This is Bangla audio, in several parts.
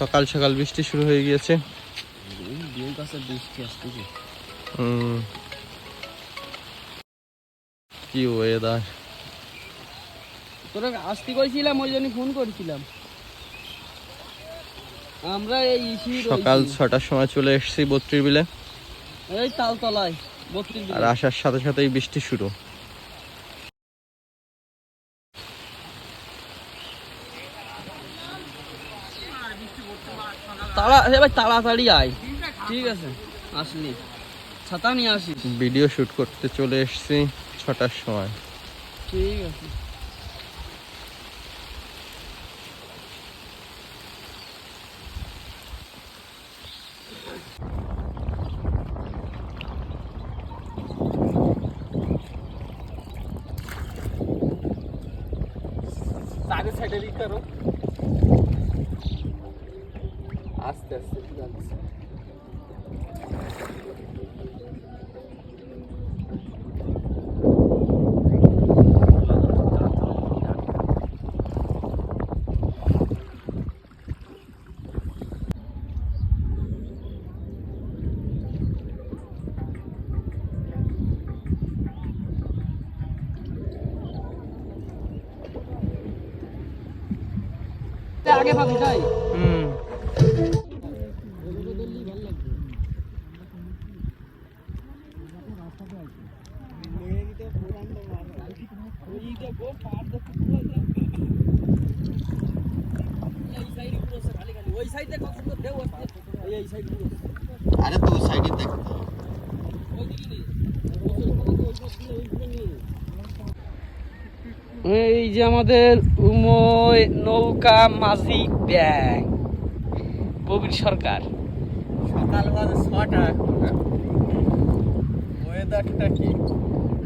সকাল সকাল বৃষ্টি শুরু হয়ে গিয়েছে। কি ওয়েদার! তোরা আসতে কইছিলাম, ওই জন্য ফোন করেছিলাম। আমরা এই সকাল 6টার সময় চলে এসেছি বত্রির বিলে, এই তালতলায় 32 আর আসার সাথে সাথেই বৃষ্টি শুরু। তাড়াতাড়ি আয়, ঠিক আছে? আসলি ছাতা নিয়ে আসিস। ভিডিও শুট করতে চলে এসেছি 6টার সময়। ঠিক আছে। सारे साइड करो, आस्ते आस्ते जाচ্ছে। आगे भाभी जाए। আরে তো সাইডে দেখ। এই যে আমাদের নৌকা মাঝি ব্যাগ প্রবীর সরকার। সকাল বাজে 6টা, ওয়েদারটা কি!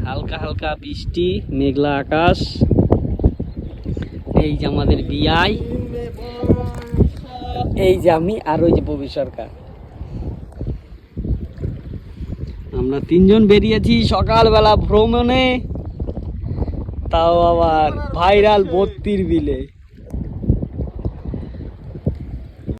হালকা হালকা বৃষ্টি, মেঘলা আকাশ। এই যে আমাদের বিআই, এই যে আমি, আর ওই যে প্রবীর সরকার। আমরা 3 জন বেরিয়েছি সকালবেলা ভ্রমণে, তাও আবার ভাইরাল 32 বিলে।